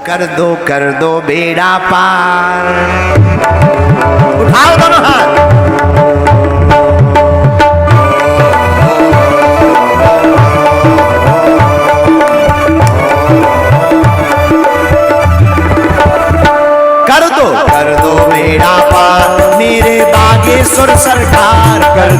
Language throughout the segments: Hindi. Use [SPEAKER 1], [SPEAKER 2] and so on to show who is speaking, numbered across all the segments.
[SPEAKER 1] कर दो बेड़ा पार। उठाओ दोनों हाथ। कर दो बेड़ा पार मेरे बागेश्वर सरकार। कर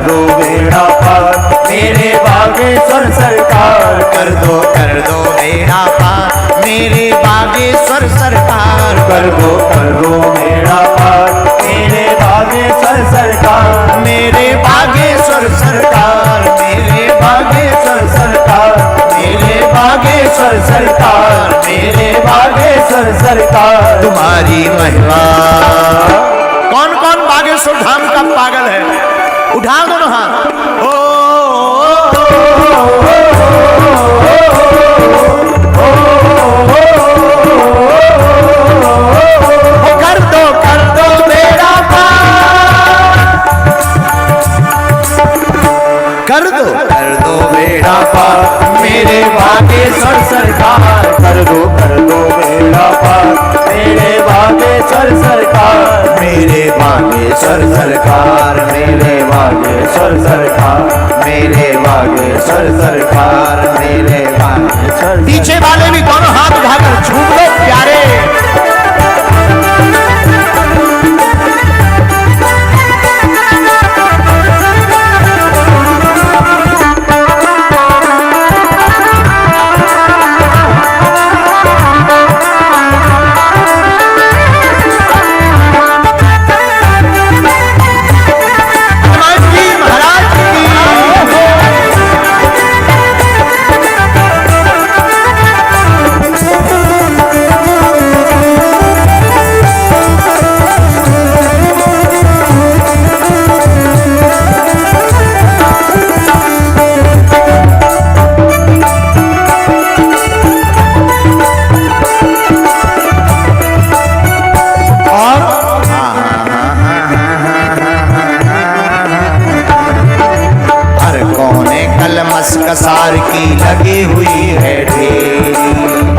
[SPEAKER 1] दो बेड़ा पार मेरे बागेश्वर सरकार। कर दो बेड़ा पार मेरे बागेश्वर सरकार। कर दो बेड़ा पार मेरे बागेश्वर सरकार। मेरे बागेश्वर सरकार। मेरे बागेश्वर सरकार। मेरे बागेश्वर सरकार। मेरे बागेश्वर सरकार। तुम्हारी महिमा। कौन कौन बागेश्वर धाम का पागल है? उठा दोनों हाथ। कर दो बेड़ा पार। कर दो बेड़ा पार मेरे बागेश्वर सरकार। कर दो बेड़ा पार मेरे बागेश्वर सरकार। मेरे बागेश्वर सरकार। मेरे बागेश्वर सरकार। मेरे बागेश्वर सरकार। मेरे बागेश्वर। पीछे वाले भी दोनों हाथ उठाकर झूम लो प्यारे। कसार की लगी हुई है ढेरी।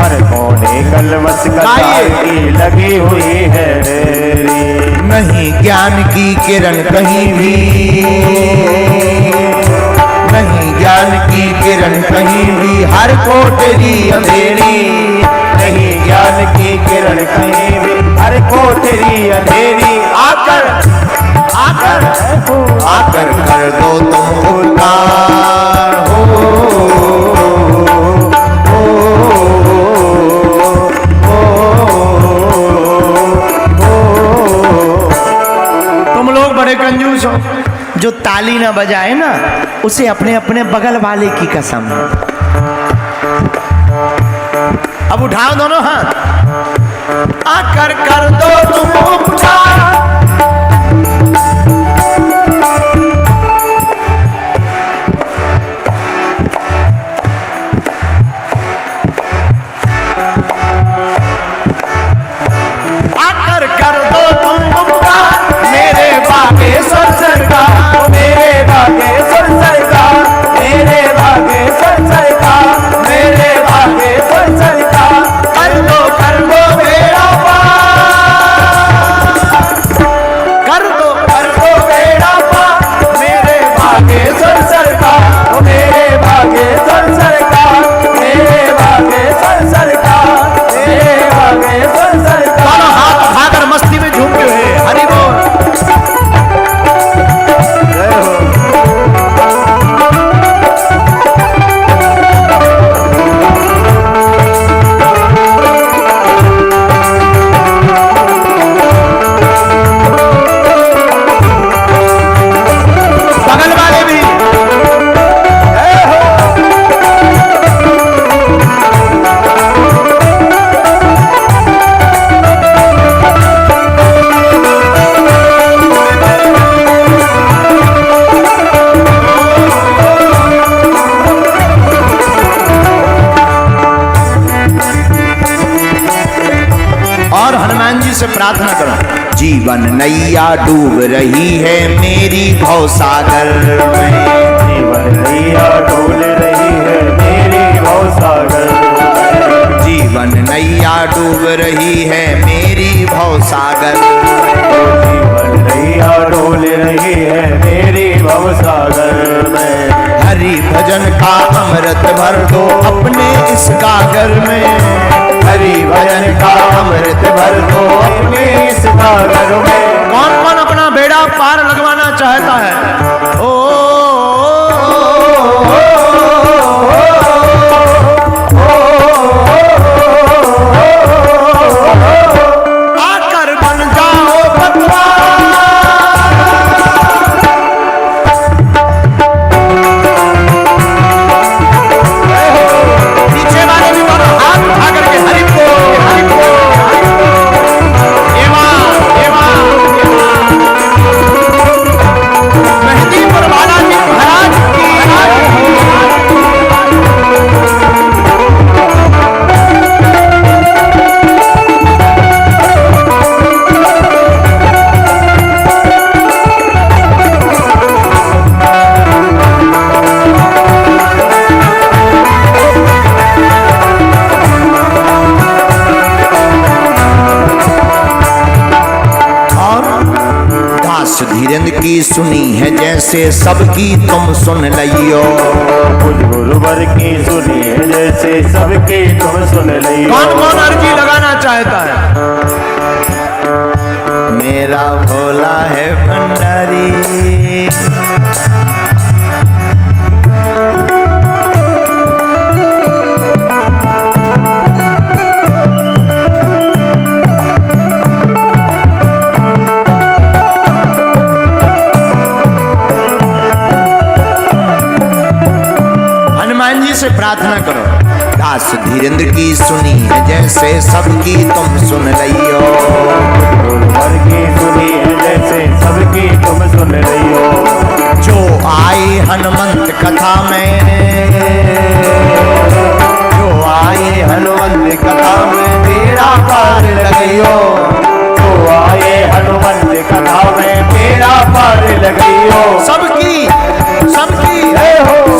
[SPEAKER 1] हर कोने कलमस कसार की लगी हुई है ढेरी। नहीं ज्ञान की किरण कहीं भी। नहीं ज्ञान की किरण कहीं भी। हर कोठरी अंधेरी। नहीं ज्ञान की किरण कहीं भी। हर कोठरी अंधेरी। आकर आकर आकर कर दो तुम उद्धार हो। तुम लोग बड़े कंजूस हो। जो ताली ना बजाए ना उसे अपने अपने बगल वाले की कसम। अब उठाओ दोनों हाथ। आकर कर दो तुम उपकार। से प्रार्थना करो। जीवन नैया डूब रही है मेरी भवसागर में। जीवन नैया डूब रही है मेरी भवसागर। जीवन जीवन नैया डूब रही है मेरी भवसागर।
[SPEAKER 2] जीवन नैया डोल रही है मेरी भवसागर में।
[SPEAKER 1] हरि भजन का अमृत भर दो अपने इस गागर में।
[SPEAKER 2] हरि भजन का अमृत भर दो अपने इस सागर में।
[SPEAKER 1] कौन कौन अपना बेड़ा पार लगवाना चाहता है? ओ आकर बन जाओ पतवार। पीछे वाले भी दोनों हाथ उठा करके हरि को हरि को हरि को। एवा एवा मेहंदीपुर बालाजी महाराज की धीरेन्द्र की सुनी है जैसे सबकी तुम सुन लियो।
[SPEAKER 2] गुरुवर की सुनी है जैसे सबकी तुम सुन लियो।
[SPEAKER 1] कौन कौन अर्जी लगाना चाहता है? मेरा भोला है भंडारी। से प्रार्थना करो। दास धीरेन्द्र की सुनी है जैसे सबकी तुम सुन लियो।
[SPEAKER 2] गुरुवर की सुनी है जैसे सबकी तुम सुन लियो।
[SPEAKER 1] जो आए हनुमंत कथा में, जो आए हनुमंत कथा में तेरा पार लगियो।
[SPEAKER 2] जो आए हनुमंत कथा में तेरा पार लगियो।
[SPEAKER 1] सबकी सबकी
[SPEAKER 2] जय हो